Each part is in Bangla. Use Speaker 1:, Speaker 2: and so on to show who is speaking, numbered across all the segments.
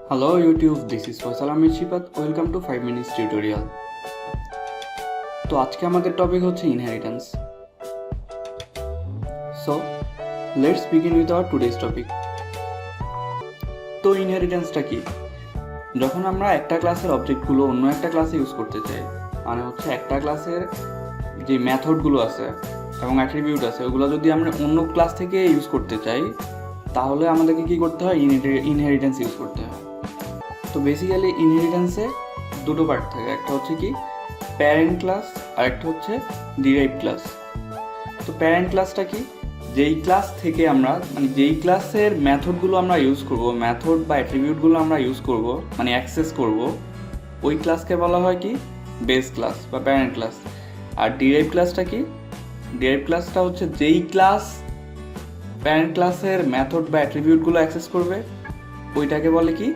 Speaker 1: Hello YouTube, this is Faisal Ahmed Shipat. Welcome to 5 minutes tutorial. তো আজকে আমাদের টপিক হচ্ছে inheritance. So let's begin with our today's topic. তো ইনহেরিটেন্সটা কি? যখন আমরা একটা ক্লাসের অবজেক্টগুলো অন্য একটা ক্লাসে ইউজ করতে চাই, মানে হচ্ছে একটা ক্লাসের যে মেথডগুলো আছে এবং অ্যাট্রিবিউট আছে ওগুলো যদি আমরা অন্য ক্লাস থেকে ইউজ করতে চাই, তাহলে আমাদেরকে কি করতে হয়? ইনহেরিটেন্স ইউজ করতে হয়। তো বেসিক্যালি ইনহেরিটেন্সে দুটো পার্ট থাকে, একটা হচ্ছে কি প্যারেন্ট ক্লাস আর একটা হচ্ছে ডিরাইভড ক্লাস। তো প্যারেন্ট ক্লাসটা কি? যেই ক্লাস থেকে আমরা যেই ক্লাসের মেথডগুলো আমরা ইউজ করব, মেথড বা অ্যাট্রিবিউটগুলো আমরা ইউজ করব মানে অ্যাক্সেস করব, ওই ক্লাসকে বলা হয় কি বেস ক্লাস বা প্যারেন্ট ক্লাস। আর ডিরাইভড ক্লাসটা কি? ডিরাইভড ক্লাসটা হচ্ছে যেই ক্লাস প্যারেন্ট ক্লাসের মেথড বা অ্যাট্রিবিউটগুলো অ্যাক্সেস করবে ওইটাকে বলে কি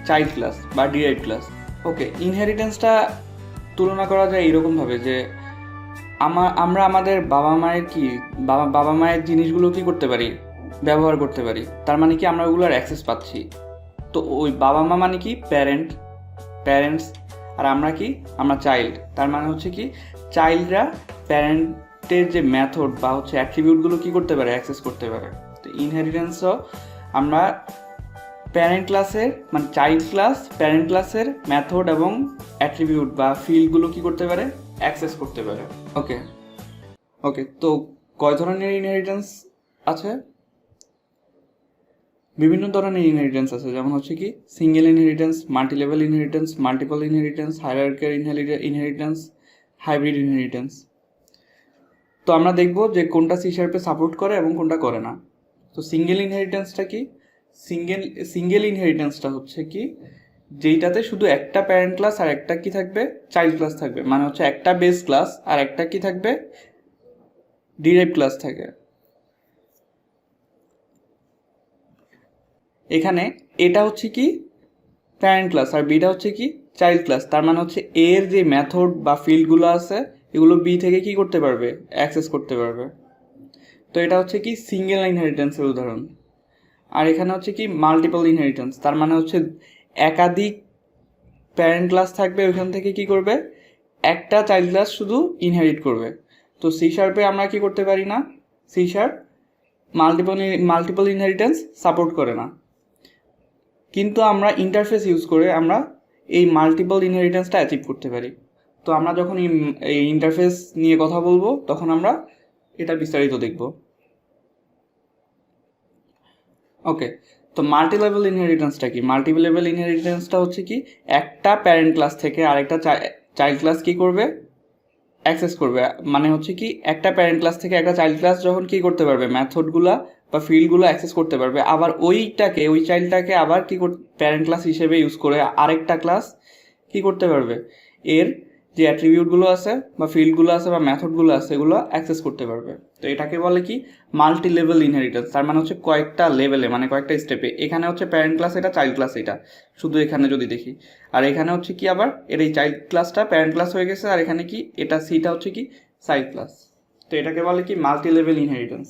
Speaker 1: চাইল্ড ক্লাস বা ডিরাইভড ক্লাস। ওকে, ইনহেরিটেন্সটা তুলনা করা যায় এইরকমভাবে যে আমরা আমাদের বাবা মায়ের জিনিসগুলো কি করতে পারি? ব্যবহার করতে পারি। তার মানে কি আমরা ওগুলোর অ্যাক্সেস পাচ্ছি। তো ওই বাবা মা মানে কি প্যারেন্টস, আর আমরা চাইল্ড। তার মানে হচ্ছে কি চাইল্ডরা প্যারেন্টের যে মেথড বা হচ্ছে অ্যাট্রিবিউটগুলো কি করতে পারে? অ্যাক্সেস করতে পারে। তো ইনহেরিটেন্সও আমরা প্যারেন্ট ক্লাসের চাইল্ড ক্লাস প্যারেন্ট ক্লাসের মেথড এবং অ্যাট্রিবিউট বা ফিল্ডগুলো কি করতে পারে? অ্যাক্সেস করতে পারে। ওকে, তো কয় ধরনের ইনহেরিটেন্স আছে? বিভিন্ন ধরনের ইনহেরিটেন্স আছে, যেমন হচ্ছে কি single inheritance, multi level inheritance, multiple inheritance, hierarchical inheritance, hybrid inheritance. তো আমরা দেখব যে কোনটা সি শার্পে সাপোর্ট করে এবং কোনটা করে না। তো সিঙ্গেল ইনহেরিটেন্সটা কি? সিঙ্গেল ইনহেরিটেন্সটা হচ্ছে কি যেইটাতে শুধু একটা প্যারেন্ট ক্লাস আর একটা কি থাকবে? চাইল্ড ক্লাস থাকবে। মানে হচ্ছে একটা বেস ক্লাস আর একটা কি থাকবে? ডিরাইভড ক্লাস থাকে। এখানে এটা হচ্ছে কি প্যারেন্ট ক্লাস আর বিটা হচ্ছে কি চাইল্ড ক্লাস। তার মানে হচ্ছে এর যে মেথড বা ফিল্ডগুলো আছে এগুলো বি থেকে কি করতে পারবে? অ্যাক্সেস করতে পারবে। তো এটা হচ্ছে কি সিঙ্গেল ইনহেরিটেন্সের উদাহরণ। আর এখানে হচ্ছে কি মাল্টিপল ইনহেরিটেন্স। তার মানে হচ্ছে একাধিক প্যারেন্ট ক্লাস থাকবে, ওইখান থেকে কি করবে? একটা চাইল্ড ক্লাস শুধু ইনহেরিট করবে। তো সি শার্পে আমরা কি করতে পারি না? C sharp multiple inheritance support করে না, কিন্তু আমরা ইন্টারফেস ইউজ করে আমরা এই মাল্টিপল ইনহেরিটেন্সটা অ্যাচিভ করতে পারি। তো আমরা যখন এই ইন্টারফেস নিয়ে কথা বলবো তখন আমরা এটা বিস্তারিত দেখব। ওকে, তো মাল্টি লেভেল ইনহেরিটেন্সটা কি? মাল্টি লেভেল ইনহেরিটেন্সটা হচ্ছে কি একটা প্যারেন্ট ক্লাস থেকে আরেকটা চাইল্ড ক্লাস কি করবে? অ্যাক্সেস করবে। মানে হচ্ছে কি একটা প্যারেন্ট ক্লাস থেকে একটা চাইল্ড ক্লাস যখন কি করতে পারবে? মেথডগুলো বা ফিল্ডগুলো অ্যাক্সেস করতে পারবে, আবার ওই চাইল্ডটাকে আবার কি প্যারেন্ট ক্লাস হিসেবে ইউজ করে আরেকটা ক্লাস কি করতে পারবে? এর যে অ্যাট্রিবিউটগুলো আছে বা ফিল্ডগুলো আছে বা মেথডগুলো আছে এগুলো অ্যাক্সেস করতে পারবে। তো এটাকে বলে কি মাল্টি লেভেল ইনহেরিটেন্স। তার মানে হচ্ছে কয়েকটা লেভেলে, মানে কয়েকটা স্টেপে। এখানে হচ্ছে প্যারেন্ট ক্লাস এটা, চাইল্ড ক্লাস এটা, শুধু এখানে যদি দেখি। আর এখানে হচ্ছে কি আবার এর এই চাইল্ড ক্লাসটা প্যারেন্ট ক্লাস হয়ে গেছে, আর এখানে কি এটা সিটা হচ্ছে কি চাইল্ড ক্লাস। তো এটাকে বলে কি মাল্টি লেভেল ইনহেরিটেন্স।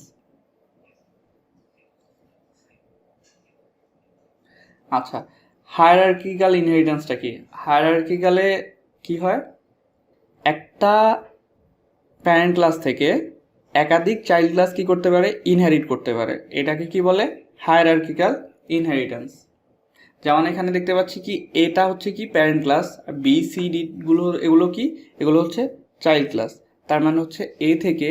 Speaker 1: আচ্ছা, হায়ারার্কিক্যাল ইনহেরিটেন্সটা কি? হায়ারার্কিক্যালে কি হয়? একটা প্যারেন্ট ক্লাস থেকে একাধিক চাইল্ড ক্লাস কি করতে পারে? ইনহেরিট করতে পারে। এটাকে কি বলে? Hierarchical inheritance. যেমন এখানে দেখতে পাচ্ছি কি এটা হচ্ছে কি parent class, B C D এগুলো হচ্ছে চাইল্ড ক্লাস। তার মানে হচ্ছে এ থেকে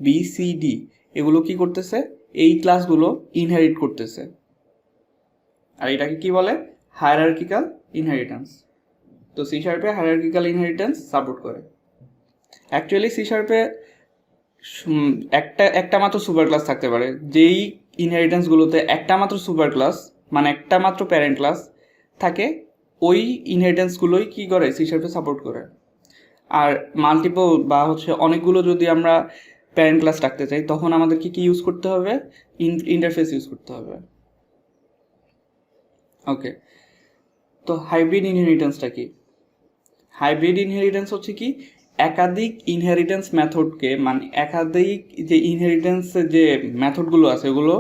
Speaker 1: বি সি ডি এগুলো কি করতেছে? এই ক্লাসগুলো ইনহেরিট করতেছে। আর এটাকে কি বলে? Hierarchical inheritance. তো সি শার্পে হায়ারার্কিক্যাল ইনহেরিটেন্স সাপোর্ট করে। অ্যাকচুয়ালি সি শার্পে একটা মাত্র সুপার ক্লাস থাকতে পারে। যেই ইনহেরিটেন্সগুলোতে একটা মাত্র সুপার ক্লাস মানে একটা মাত্র প্যারেন্ট ক্লাস থাকে, ওই ইনহেরিটেন্সগুলোই কি করে? সি শার্পে সাপোর্ট করে। আর মাল্টিপল বা হচ্ছে অনেকগুলো যদি আমরা প্যারেন্ট ক্লাস রাখতে চাই তখন আমাদেরকে কি ইউজ করতে হবে? ইন্টারফেস ইউজ করতে হবে। ওকে, তো হাইব্রিড ইনহেরিটেন্সটা কি? হাইব্রিড ইনহেরিটেন্স হচ্ছে কি একাধিক ইনহেরিটেন্স মেথডকে, মানে একাধিক যে ইনহেরিটেন্সের যে মেথডগুলো আছে ওগুলো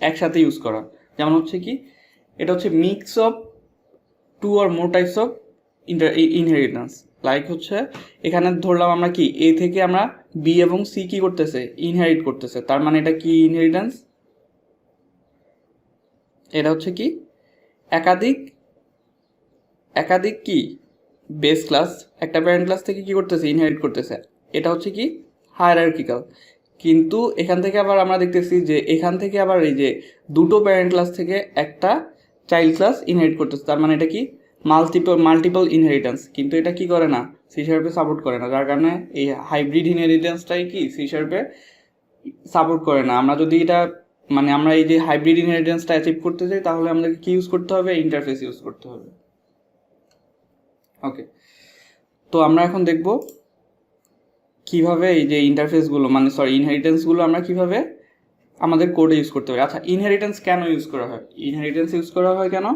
Speaker 1: একসাথে ইউজ করা। যেমন হচ্ছে কি এটা হচ্ছে mix of two or more types of inheritance. Like হচ্ছে এখানে ধরলাম আমরা কি এ থেকে আমরা বি এবং সি কি করতেছে, ইনহেরিট করতেছে, তার মানে এটা কি ইনহেরিটেন্স, এটা হচ্ছে কি একাধিক একাধিক কি বেস ক্লাস একটা প্যারেন্ট ক্লাস থেকে কি করতেছে, ইনহেরিট করতেছে, এটা হচ্ছে কি হায়ারার্কিক্যাল। কিন্তু এখান থেকে আবার আমরা দেখতেছি যে এখান থেকে আবার এই যে দুটো প্যারেন্ট ক্লাস থেকে একটা চাইল্ড ক্লাস ইনহেরিট করতেছে, তার মানে এটা কি মাল্টিপল ইনহেরিটেন্স। কিন্তু এটা কি করে না, সি শার্পে সাপোর্ট করে না, যার কারণে এই হাইব্রিড ইনহেরিটেন্সটাই কি সি শার্পে সাপোর্ট করে না। আমরা যদি এটা মানে আমরা এই যে হাইব্রিড ইনহেরিটেন্সটা অ্যাচিভ করতে চাই তাহলে আমাদেরকে কি ইউজ করতে হবে, ইন্টারফেস ইউজ করতে হবে। ওকে, তো আমরা এখন দেখব কিভাবে এই যে ইন্টারফেসগুলো মানে ইনহেরিটেন্সগুলো আমরা কিভাবে আমাদের কোডে ইউজ করতে পারি। আচ্ছা, ইনহেরিটেন্স কেন ইউজ করা হয়? ইনহেরিটেন্স ইউজ করা হয় কেন?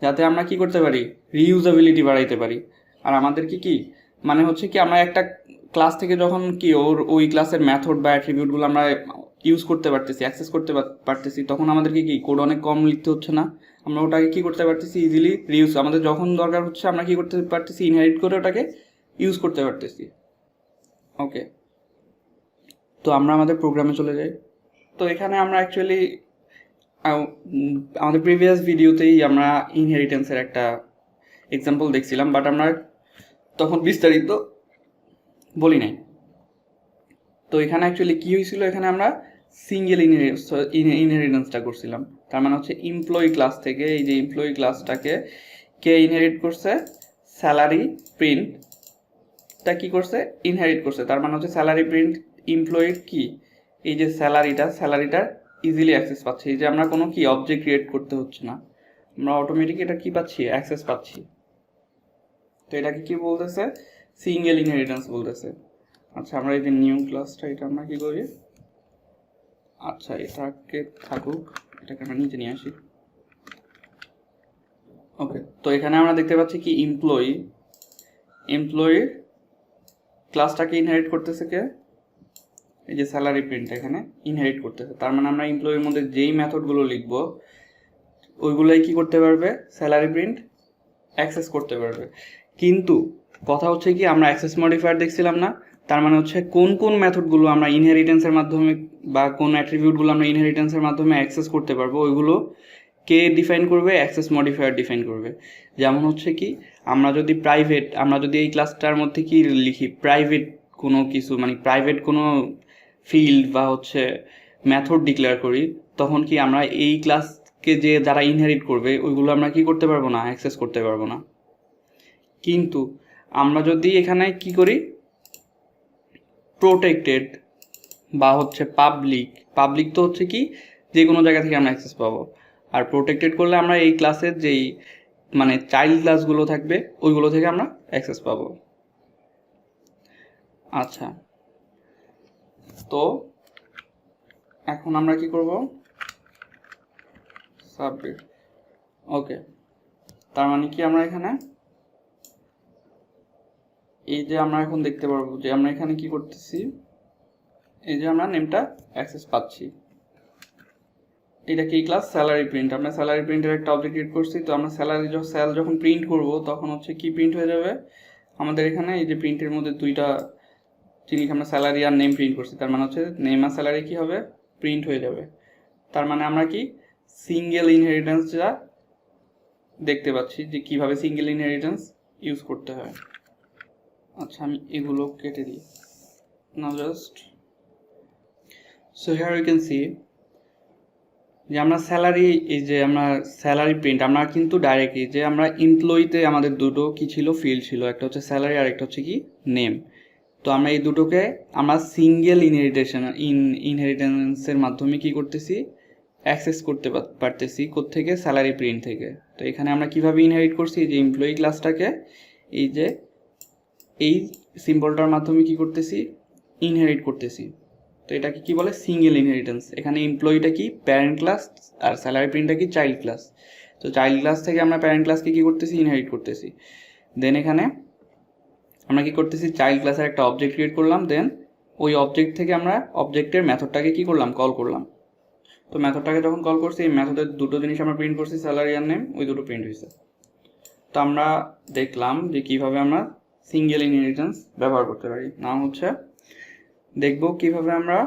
Speaker 1: যাতে আমরা কি করতে পারি, রিইউজেবিলিটি বাড়াইতে পারি। আর আমাদের কি মানে হচ্ছে কি আমরা একটা ক্লাস থেকে যখন কি ওই ক্লাসের মেথড বা অ্যাট্রিবিউটগুলো আমরা ইউজ করতে পারতেছি, অ্যাক্সেস করতে পারতেছি, তখন আমাদেরকে কি কোড অনেক কম লিখতে হচ্ছে না, আমরা ওটাকে কি করতে পারতেছি, ইজিলি রিউজ, আমাদের যখন দরকার হচ্ছে আমরা কি করতে পারতেছি, ইনহেরিট করে ওটাকে ইউজ করতে পারতেছি। ওকে, তো আমরা আমাদের প্রোগ্রামে চলে যাই। তো এখানে আমরা অ্যাকচুয়ালি আমাদের প্রিভিয়াস ভিডিওতেই আমরা ইনহেরিটেন্সের একটা এক্সাম্পল দেখছিলাম, বাট আমরা তখন বিস্তারিত বলি নাই। তো এখানে অ্যাকচুয়ালি কী হয়েছিল, এখানে আমরা সিঙ্গেল ইনহেরিটেন্সটা করছিলাম। তার মানে হচ্ছে এমপ্লয়ি ক্লাস থেকে এই যে এমপ্লয়ি ক্লাসটাকে কে ইনহেরিট করছে, স্যালারি প্রিন্টটা কি করছে, ইনহেরিট করছে। তার মানে হচ্ছে স্যালারি প্রিন্ট এমপ্লয়ির কি এই যে স্যালারিটার ইজিলি অ্যাক্সেস পাচ্ছি, এই যে আমরা কোনো কি অবজেক্ট ক্রিয়েট করতে হচ্ছে না, আমরা অটোমেটিক এটা কি পাচ্ছি, অ্যাক্সেস পাচ্ছি। তো এটাকে কি বলতেছে, সিঙ্গেল ইনহেরিটেন্স বলতেছে। আচ্ছা, আমরা এই যে নিউ ক্লাসটা এটা আমরা কি করি, আচ্ছা এটাকে থাকুক, এটাকে আমরা নিচে নিয়ে আসি। ওকে, তো এখানে আমরা দেখতে পাচ্ছি কি এমপ্লয়ি ক্লাসটাকে ইনহেরিট করতেছে কে, এই যে স্যালারি প্রিন্ট এখানে ইনহেরিট করতেছে। তার মানে আমরা এমপ্লয়ির মধ্যে যেই মেথডগুলো লিখবো ওইগুলোই কি করতে পারবে, স্যালারি প্রিন্ট অ্যাক্সেস করতে পারবে। কিন্তু কথা হচ্ছে কি আমরা অ্যাক্সেস মডিফায়ার দেখছিলাম না, তার মানে হচ্ছে কোন কোন মেথডগুলো আমরা ইনহেরিটেন্সের মাধ্যমে বা কোন অ্যাট্রিবিউটগুলো আমরা ইনহেরিটেন্সের মাধ্যমে অ্যাক্সেস করতে পারবো ওইগুলো কে ডিফাইন করবে, অ্যাক্সেস মডিফায়ার ডিফাইন করবে। যেমন হচ্ছে কি আমরা যদি এই ক্লাসটার মধ্যে কি লিখি, প্রাইভেট কোনো কিছু মানে প্রাইভেট কোনো ফিল্ড বা হচ্ছে মেথড ডিক্লেয়ার করি, তখন কি আমরা এই ক্লাসকে যে যারা ইনহেরিট করবে ওইগুলো আমরা কি করতে পারবো না, অ্যাক্সেস করতে পারবো না। কিন্তু আমরা যদি এখানে কি করি, প্রোটেক্টেড বা হচ্ছে পাবলিক তো হচ্ছে কি যে কোনো জায়গা থেকে আমরা অ্যাক্সেস পাবো, আর প্রোটেক্টেড করলে আমরা এই ক্লাসের যেই মানে চাইল্ড ক্লাসগুলো থাকবে ওইগুলো থেকে আমরা অ্যাক্সেস পাবো। আচ্ছা, তো এখন আমরা কি করব, সাবমিট। ওকে, তার মানে কি আমরা এখানে এই যে আমরা এখন দেখতে পারবো যে আমরা এখানে কি করতেছি, এই যে আমরা নেমটা অ্যাক্সেস পাচ্ছি। এটা কি ক্লাস স্যালারি প্রিন্ট, আমরা স্যালারি প্রিন্টের একটা অবজেক্ট ক্রিয়েট করছি। তো আমরা স্যাল যখন প্রিন্ট করব তখন হচ্ছে কি প্রিন্ট হয়ে যাবে, আমাদের এখানে এই যে প্রিন্টের মধ্যে দুইটা জিনিস আমরা স্যালারি আর নেম প্রিন্ট করছি, তার মানে হচ্ছে নেম আর স্যালারি কি হবে, প্রিন্ট হয়ে যাবে। তার মানে আমরা কি সিঙ্গেল ইনহেরিটেন্সটা দেখতে পাচ্ছি যে কিভাবে সিঙ্গেল ইনহেরিটেন্স ইউজ করতে হয়। আচ্ছা, আমি এগুলো কেটে দিই না, just so here you can see যে আমরা এই যে আমরা স্যালারি প্রিন্ট আমরা কিন্তু ডাইরেক্টলি যে আমরা এমপ্লয়িতে আমাদের দুটো কি ছিল, ফিল্ড ছিল, একটা হচ্ছে স্যালারি আর একটা হচ্ছে কি নেম। তো আমরা এই দুটোকে আমরা সিঙ্গেল ইনহেরিটেন্সের মাধ্যমে কি করতেছি, অ্যাক্সেস করতে পারতেছি কোত্থেকে, স্যালারি প্রিন্ট থেকে। তো এখানে আমরা কিভাবে ইনহেরিট করছি, যে এমপ্লয়ি ক্লাসটাকে এই যে এই সিম্বলটার মাধ্যমে কি করতেছি, ইনহেরিট করতেছি। তো এটাকে কি বলে, সিঙ্গেল ইনহেরিটেন্স। এখানে এমপ্লয়িটা কি প্যারেন্ট ক্লাস আর স্যালারি প্রিন্টটা কি চাইল্ড ক্লাস। তো চাইল্ড ক্লাস থেকে আমরা প্যারেন্ট ক্লাসকে কি করতেছি, ইনহেরিট করতেছি। দেন এখানে আমরা কি করতেছি, চাইল্ড ক্লাসের একটা অবজেক্ট ক্রিয়েট করলাম, দেন ওই অবজেক্ট থেকে আমরা অবজেক্টের মেথডটাকে কি করলাম, কল করলাম। তো মেথডটাকে যখন কল করছি এই মেথডের দুটো জিনিস আমরা প্রিন্ট করছি, স্যালারি আর নেম, ওই দুটো প্রিন্ট হয়েছে। তো আমরা দেখলাম যে কিভাবে আমরা সিঙ্গেল ইনহেরিটেন্স ব্যবহার করতে পারি। নাম হচ্ছে দেখব কিভাবে আমরা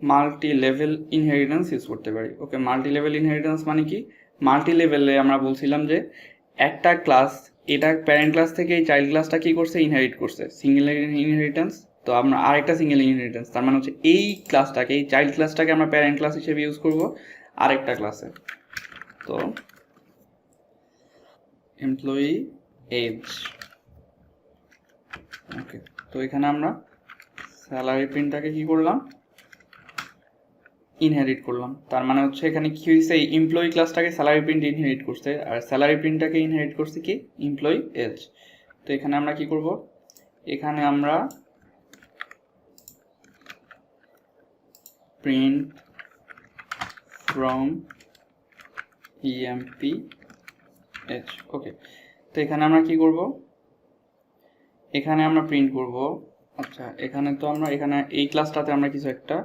Speaker 1: মাল্টি লেভেল ইনহেরিটেন্স ইউজ করতে পারি। ওকে, মাল্টি লেভেল ইনহেরিটেন্স মানে কি? মাল্টি লেভেলে আমরা বলছিলাম যে একটা ক্লাস, এটা প্যারেন্ট ক্লাস থেকে এই চাইল্ড ক্লাসটা কি করছে, ইনহেরিট করছে, সিঙ্গেল ইনহেরিটেন্স। তো আমরা আরেকটা সিঙ্গেল ইনহেরিটেন্স, তার মানে হচ্ছে এই ক্লাসটাকে, এই চাইল্ড ক্লাসটাকে আমরা প্যারেন্ট ক্লাস হিসেবে ইউজ করব আরেকটা ক্লাসে। তো এমপ্লয়ি এজ, ওকে, তো এখানে আমরা স্যালারি প্রিন্টটাকে কি করলাম, ইনহেরিট করলাম। তার মানে হচ্ছে এখানে কি হয়েছে, এই এমপ্লয়ি ক্লাসটাকে স্যালারি প্রিন্ট ইনহেরিট করছে, আর স্যালারি প্রিন্টটাকে ইনহেরিট করছে কি, এমপ্লয়ি এজ। তো এখানে আমরা কি করব, এখানে আমরা প্রিন্ট ফ্রম ইএমপি এজ। ওকে, তো এখানে আমরা কি করব, এখানে আমরা প্রিন্ট করব, আচ্ছা এখানে তো আমরা এখানে এই ক্লাসটাতে আমরা কিছু একটা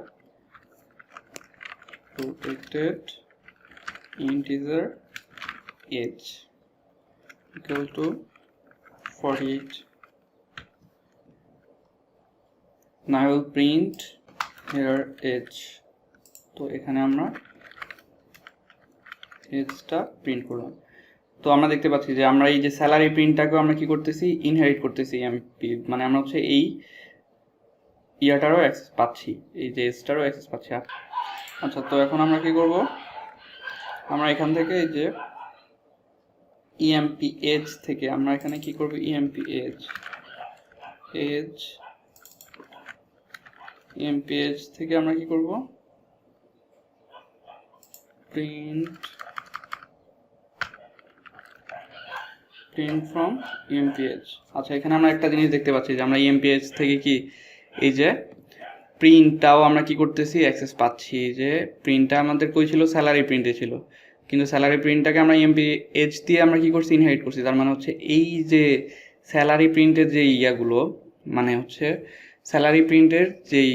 Speaker 1: protected integer age equal to 48. Now I will print here age. তো এখানে আমরা এজটা প্রিন্ট করলাম। তো আমরা দেখতে পাচ্ছি যে আমরা এই যে স্যালারি প্রিন্টটাকেও আমরা কি করতেছি, ইনহেরিট করতেছি এমপি, মানে আমরা হচ্ছে এই ইয়াটারও অ্যাক্সেস পাচ্ছি, এই যে এজটারও অ্যাক্সেস পাচ্ছি। আচ্ছা, তো এখন আমরা কি করব, আমরা এখান থেকে এই যে ইএমপি এজ থেকে আমরা এখানে কি করব, ইএমপি এজ থেকে আমরা কি করব, প্রিন্ট ফ্রম ইএমপি এজ। আচ্ছা, এখানে আমরা একটা জিনিস দেখতে পাচ্ছি যে আমরা ইএমপি এজ থেকে কি এই যে প্রিন্টটাও আমরা কি করতেছি, অ্যাক্সেস পাচ্ছি। যে প্রিন্টটা আমাদের কই ছিল, স্যালারি প্রিন্টে ছিল, কিন্তু স্যালারি প্রিন্টটাকে আমরা এমপি এজ দিয়ে আমরা কি করছি, ইনহেরিট করছি। তার মানে হচ্ছে এই যে স্যালারি প্রিন্টের যে ইয়াগুলো, মানে হচ্ছে স্যালারি প্রিন্টের যেই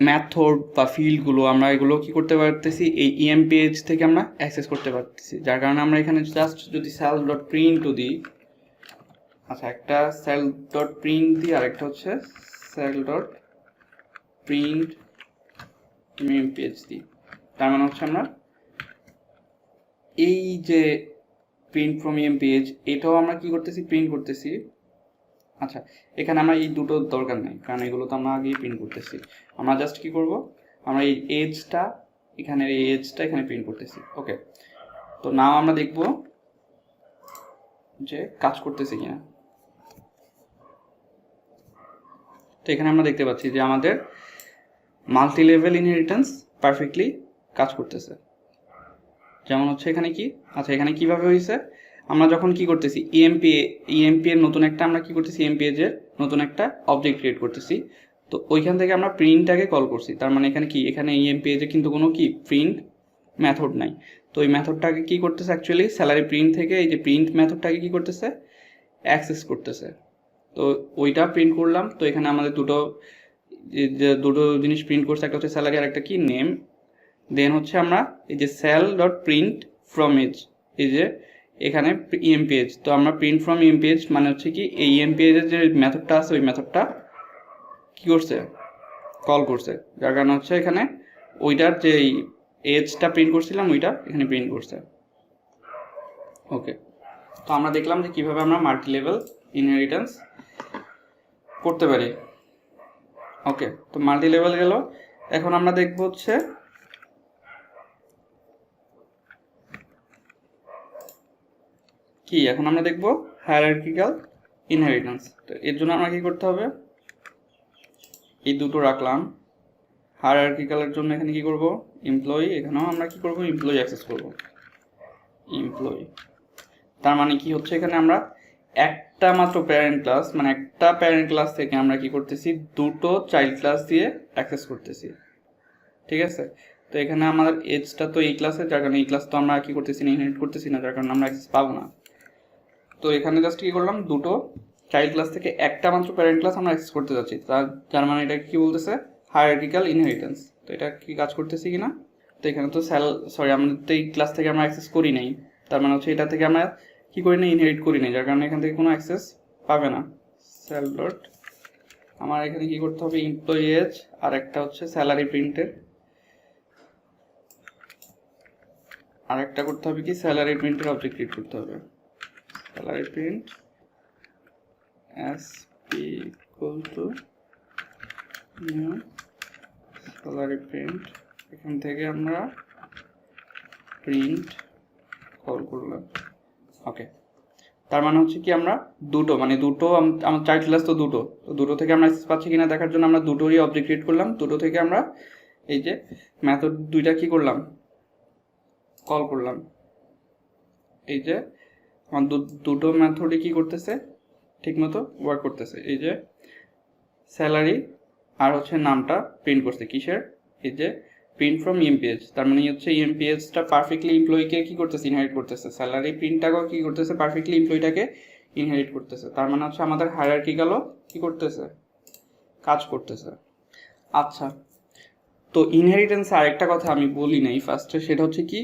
Speaker 1: মেথড বা ফিল্ডগুলো, আমরা এগুলো কি করতে পারতেছি, এই ইএমপি এজ থেকে আমরা অ্যাক্সেস করতে পারতেছি। যার কারণে আমরা এখানে জাস্ট যদি সেল ডট প্রিন্টও দিই, আচ্ছা একটা সেল ডট প্রিন্ট দিই, আর একটা হচ্ছে সেল ডট প্রিন্ট ইমেজ দিই, তার মানে হচ্ছে আমরা এই যে প্রিন্ট ফ্রম ইমেজ এটাও আমরা কি করতেছি, প্রিন্ট করতেছি। আচ্ছা, এখানে আমরা এই দুটো দরকার নেই, কারণ এগুলো তো আমরা আগেই প্রিন্ট করতেছি। আমরা জাস্ট কি করব, আমরা এই এজটা এখানে, এই এজটা এখানে প্রিন্ট করতেছি। ওকে, তো নাও আমরা দেখব যে কাজ করতেছে কিনা। তো এখানে আমরা দেখতে পাচ্ছি যে আমাদের মাল্টি লেভেল ইনহেরিটেন্স পারফেক্টলি কাজ করতেছে। যেমন হচ্ছে এখানে কি, আচ্ছা এখানে কিভাবে হয়েছে, আমরা যখন কি করতেছি, ইএমপি এর নতুন একটা আমরা কি করতেছি, ইএমপি এর নতুন একটা অবজেক্ট ক্রিয়েট করতেছি। তো ওইখান থেকে আমরা প্রিন্টটাকে কল করছি। তার মানে এখানে কি, এখানে ইএমপি এজে কিন্তু কোনো কি প্রিন্ট মেথড নাই। তো এই মেথডটাকে কি করতেছে, অ্যাকচুয়ালি স্যালারি প্রিন্ট থেকে এই যে প্রিন্ট মেথডটাকে কি করতেছে, অ্যাক্সেস করতেছে। তো ওইটা প্রিন্ট করলাম। তো এখানে আমাদের দুটো জিনিস প্রিন্ট করছে, একটা হচ্ছে স্যালারি আর একটা কি, নেম। দেন হচ্ছে আমরা এই যে cell dot print from age, এই যে এখানে ইএমপি এজ, তো আমরা প্রিন্ট ফ্রম ইএমপি এজ মানে হচ্ছে কি, এই ইএমপি এজের যে মেথডটা আছে ওই মেথডটা কি করছে, কল করছে। যার কারণে হচ্ছে এখানে ওইটার যে এজটা প্রিন্ট করছিলাম ওইটা এখানে প্রিন্ট করছে। ওকে, তো আমরা দেখলাম যে কিভাবে আমরা মাল্টি লেভেল ইনহেরিটেন্স করতে পারি। ওকে, তো মাল্টি লেভেল গেল। এখন আমরা দেখব হচ্ছে কি, এখন আমরা দেখব হায়ারার্কিক্যাল ইনহেরিটেন্স। তো এর জন্য আমরা কি করতে হবে, এই দুটো রাখলাম। হায়ারার্কিক্যালের জন্য এখানে কি করব, এমপ্লয়ি, এখানেও আমরা কি করব, এমপ্লয়ি অ্যাক্সেস করব, এমপ্লয়ি। তার মানে কি হচ্ছে, এখানে আমরা একটা মাত্র প্যারেন্ট ক্লাস, মানে একটা প্যারেন্ট ক্লাস থেকে আমরা কি করতেছি, দুটো চাইল্ড ক্লাস দিয়ে অ্যাক্সেস করতেছি। ঠিক আছে, তো এখানে আমাদের এজটা তো এই ক্লাসে, যার কারণে এই ক্লাস তো আমরা কি করতেছি না, ইনহেরিট করতেছি না, যার কারণে আমরা অ্যাক্সেস পাবো না। তো এখানে জাস্ট কি করলাম, দুটো চাইল্ড ক্লাস থেকে একটা মাত্র প্যারেন্ট ক্লাস আমরা অ্যাক্সেস করতে যাচ্ছি। যার মানে এটা কি বলতেছে, হায়ারার্কিক্যাল ইনহেরিটেন্স। তো এটা কি কাজ করতেছি কিনা, তো এখানে তো আমাদের তো এই ক্লাস থেকে আমরা অ্যাক্সেস করি নাই, তার মানে হচ্ছে এটা থেকে আমরা কী করি না, ইনহেরিট করি না, যার কারণে এখান থেকে কোনো অ্যাক্সেস পাবে না। সেল ডট আমার এখানে কী করতে হবে, এমপ্লয়ি এজ আর একটা হচ্ছে স্যালারি প্রিন্টের, আর একটা করতে হবে কি স্যালারি প্রিন্টের অবজেক্ট ক্রিয়েট করতে হবে। Salary print SP equal to new salary print, এখান থেকে আমরা প্রিন্ট কল করলাম। ওকে, তার মানে হচ্ছে কি আমরা দুটো আমার চাইল্ড ক্লাস তো দুটো থেকে আমরা অ্যাক্সেস পাচ্ছি কিনা দেখার জন্য আমরা দুটোরই অবজেক্ট ক্রিয়েট করলাম। দুটো থেকে আমরা এই যে মেথড দুইটা কি করলাম, কল করলাম। এই যে আমার দুটো মেথডই কি করতেছে, ঠিকমতো ওয়ার্ক করতেছে। এই যে স্যালারি আর হচ্ছে নামটা প্রিন্ট করছে কিসের, এই যে প্রিন্ট ফ্রম ইএমপিএজ, তার মানে হচ্ছে ইএমপিএজটা পারফেক্টলি এমপ্লয়িকে কি করতেছে, ইনহেরিট করতেছে। স্যালারি প্রিন্টটাকেও কি করতেছে, পারফেক্টলি এমপ্লয়িটাকে ইনহেরিট করতেছে। তার মানে হচ্ছে আমাদের হায়ারার্কিক্যালও কি করতেছে, কাজ করতেছে। আচ্ছা, তো ইনহেরিটেন্সে আরেকটা কথা আমি বলি নাই ফার্স্টে, সেটা হচ্ছে কি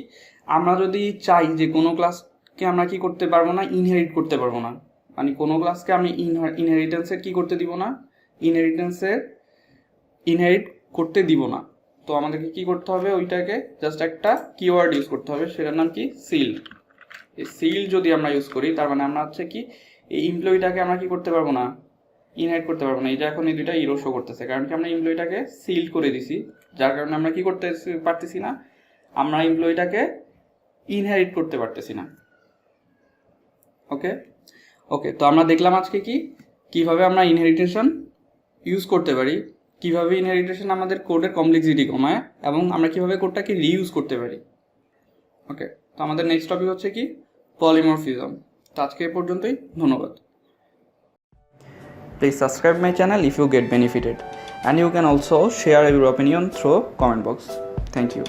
Speaker 1: আমরা যদি চাই যে কোনো ক্লাসকে আমরা কি করতে পারবো না, ইনহেরিট করতে পারবো না, মানে কোনো ক্লাসকে আমি ইনহেরিটেন্সের কি করতে দিব না, ইনহেরিট করতে দিব না। তো আমাদেরকে কি করতে হবে, ওইটাকে জাস্ট একটা কিওয়ার্ড ইউজ করতে হবে, সেটার নাম কি সিল্ড। এই সিল্ড যদি আমরা ইউজ করি তার মানে আমরা হচ্ছে কি এই এমপ্লয়িটাকে আমরা কি করতে পারবো না, ইনহেরিট করতে পারবো না। এই যে এখন এই দুইটা ইরো শো করতেছে, কারণ কি আমরা এমপ্লয়িটাকে সিল্ড করে দিছি, যার কারণে আমরা কি করতে পারতেছি না, আমরা এমপ্লয়িটাকে ইনহেরিট করতে পারতেছি না। ওকে ওকে, তো আমরা দেখলাম আজকে কিভাবে আমরা ইনহেরিটেশন ইউজ করতে পারি, কিভাবে ইনহেরিটেশন আমাদের কোডের কমপ্লেক্সিটি কমায়, এবং আমরা কিভাবে কোডটাকে রিইউজ করতে পারি। ওকে, তো আমাদের নেক্সট টপিক হচ্ছে কি পলিমরফিজম। তো আজকে এ পর্যন্তই, ধন্যবাদ। Please subscribe my channel if you get benefited, and you can also share your opinion through comment box. Thank you.